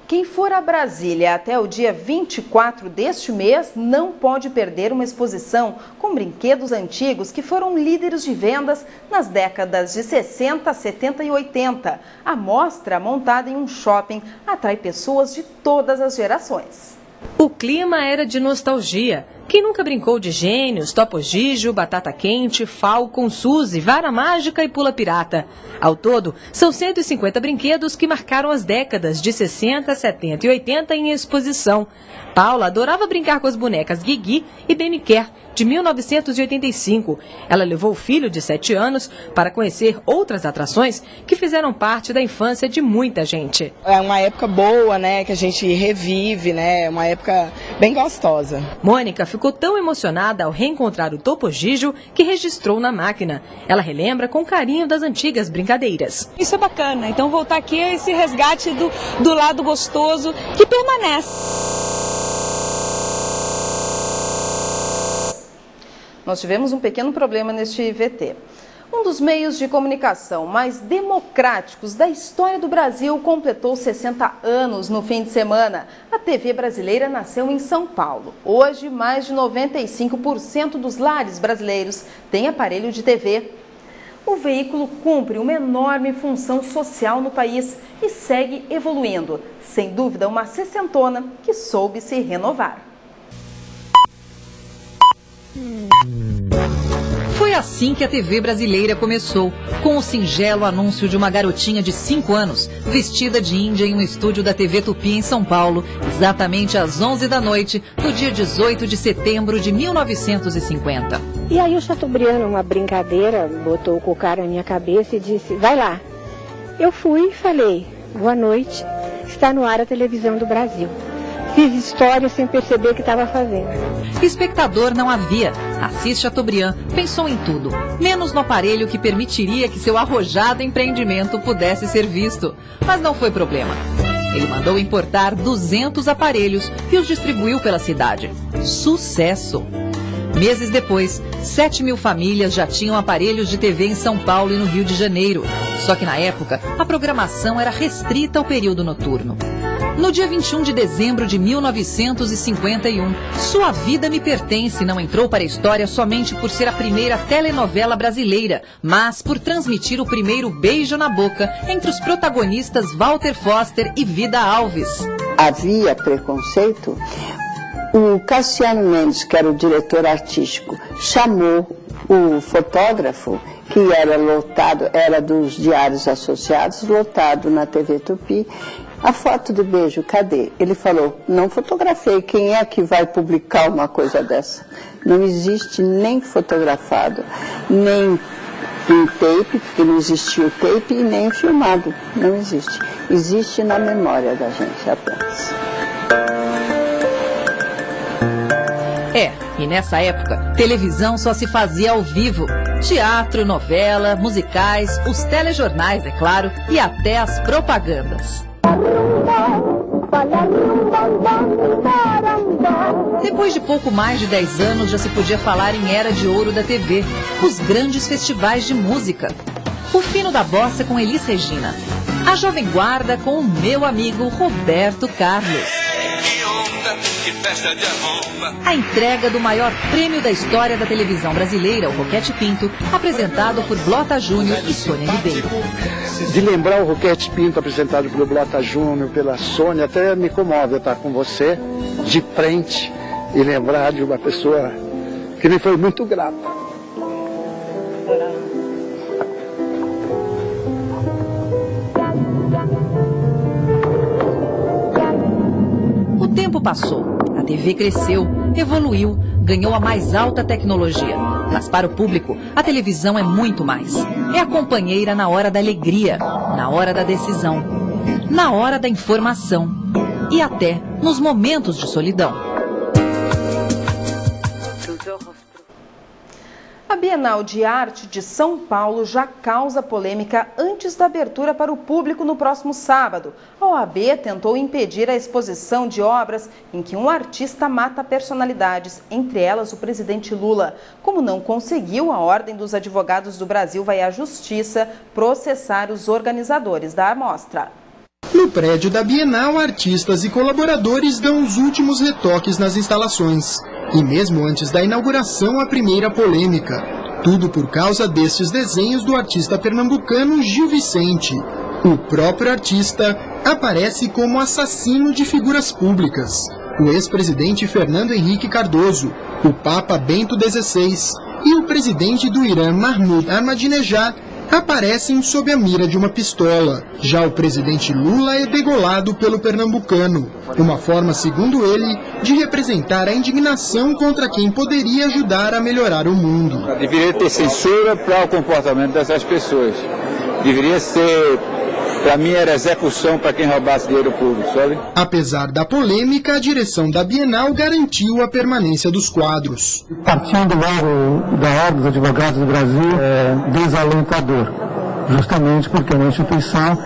Quem for a Brasília até o dia 24 deste mês não pode perder uma exposição com brinquedos antigos que foram líderes de vendas nas décadas de 60, 70 e 80. A mostra, montada em um shopping, atrai pessoas de todas as gerações. O clima era de nostalgia. Quem nunca brincou de Gênios, Topo Gigio, Batata Quente, Falcon, Suzy, Vara Mágica e Pula Pirata? Ao todo, são 150 brinquedos que marcaram as décadas de 60, 70 e 80 em exposição. Paula adorava brincar com as bonecas Guigui e Beniquer, de 1985. Ela levou o filho de 7 anos para conhecer outras atrações que fizeram parte da infância de muita gente. É uma época boa, né, que a gente revive, né, uma época bem gostosa. Mônica ficou tão emocionada ao reencontrar o Topo Gigio que registrou na máquina. Ela relembra com carinho das antigas brincadeiras. Isso é bacana, então voltar aqui é esse resgate do lado gostoso que permanece. Nós tivemos um pequeno problema neste VT. Um dos meios de comunicação mais democráticos da história do Brasil completou 60 anos no fim de semana. A TV brasileira nasceu em São Paulo. Hoje, mais de 95% dos lares brasileiros têm aparelho de TV. O veículo cumpre uma enorme função social no país e segue evoluindo. Sem dúvida, uma sessentona que soube se renovar. Foi assim que a TV brasileira começou, com o singelo anúncio de uma garotinha de 5 anos, vestida de índia em um estúdio da TV Tupi em São Paulo, exatamente às 11 da noite, no dia 18 de setembro de 1950. E aí o Chateaubriand, uma brincadeira, botou o cocar na minha cabeça e disse, vai lá. Eu fui e falei, boa noite, está no ar a televisão do Brasil. Fiz história sem perceber o que estava fazendo. Espectador não havia. Assis Chateaubriand pensou em tudo, menos no aparelho que permitiria que seu arrojado empreendimento pudesse ser visto. Mas não foi problema. Ele mandou importar 200 aparelhos e os distribuiu pela cidade. Sucesso! Meses depois, 7.000 famílias já tinham aparelhos de TV em São Paulo e no Rio de Janeiro. Só que na época, a programação era restrita ao período noturno. No dia 21 de dezembro de 1951, Sua Vida Me Pertence não entrou para a história somente por ser a primeira telenovela brasileira, mas por transmitir o primeiro beijo na boca entre os protagonistas Walter Foster e Vida Alves. Havia preconceito? O Cassiano Mendes, que era o diretor artístico, chamou o fotógrafo, que era lotado, era dos Diários Associados, lotado na TV Tupi. A foto do beijo, cadê? Ele falou, não fotografei, quem é que vai publicar uma coisa dessa? Não existe nem fotografado, nem em tape, porque não existia o tape, e nem filmado, não existe. Existe na memória da gente apenas. E nessa época, televisão só se fazia ao vivo. Teatro, novela, musicais, os telejornais, é claro, e até as propagandas. Depois de pouco mais de 10 anos, já se podia falar em era de ouro da TV, os grandes festivais de música. O Fino da Bossa com Elis Regina, a Jovem Guarda com o meu amigo Roberto Carlos. A entrega do maior prêmio da história da televisão brasileira, o Roquete Pinto, apresentado por Blota Júnior e Sônia Ribeiro. De lembrar o Roquete Pinto apresentado pelo Blota Júnior, pela Sônia, até me comove eu estar com você de frente e lembrar de uma pessoa que me foi muito grata. O tempo passou. A TV cresceu, evoluiu, ganhou a mais alta tecnologia. Mas para o público, a televisão é muito mais. É a companheira na hora da alegria, na hora da decisão, na hora da informação e até nos momentos de solidão. A Bienal de Arte de São Paulo já causa polêmica antes da abertura para o público no próximo sábado. A OAB tentou impedir a exposição de obras em que um artista mata personalidades, entre elas o presidente Lula. Como não conseguiu, a Ordem dos Advogados do Brasil vai à Justiça processar os organizadores da amostra. No No prédio da Bienal, artistas e colaboradores dão os últimos retoques nas instalações. E mesmo antes da inauguração, a primeira polêmica. Tudo por causa destes desenhos do artista pernambucano Gil Vicente. O próprio artista aparece como assassino de figuras públicas. O ex-presidente Fernando Henrique Cardoso, o Papa Bento XVI e o presidente do Irã Mahmoud Ahmadinejad aparecem sob a mira de uma pistola. Já o presidente Lula é degolado pelo pernambucano. Uma forma, segundo ele, de representar a indignação contra quem poderia ajudar a melhorar o mundo. Deveria ter censura para o comportamento dessas pessoas. Deveria ser... Para mim era execução para quem roubasse dinheiro público, sabe? Apesar da polêmica, a direção da Bienal garantiu a permanência dos quadros. Partindo logo da Ordem dos Advogados do Brasil é desalentador, justamente porque é uma instituição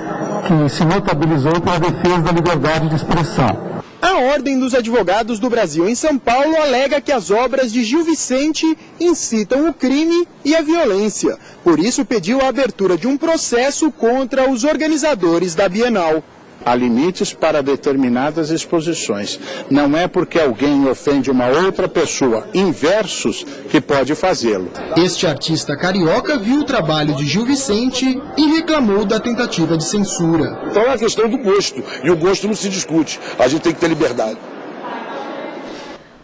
que se notabilizou pela defesa da liberdade de expressão. A Ordem dos Advogados do Brasil em São Paulo alega que as obras de Gil Vicente incitam o crime e a violência. Por isso pediu a abertura de um processo contra os organizadores da Bienal. Há limites para determinadas exposições. Não é porque alguém ofende uma outra pessoa em versos que pode fazê-lo. Este artista carioca viu o trabalho de Gil Vicente e reclamou da tentativa de censura. Então é uma questão do gosto, e o gosto não se discute. A gente tem que ter liberdade.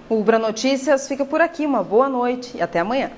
O Ubra Notícias fica por aqui. Uma boa noite e até amanhã.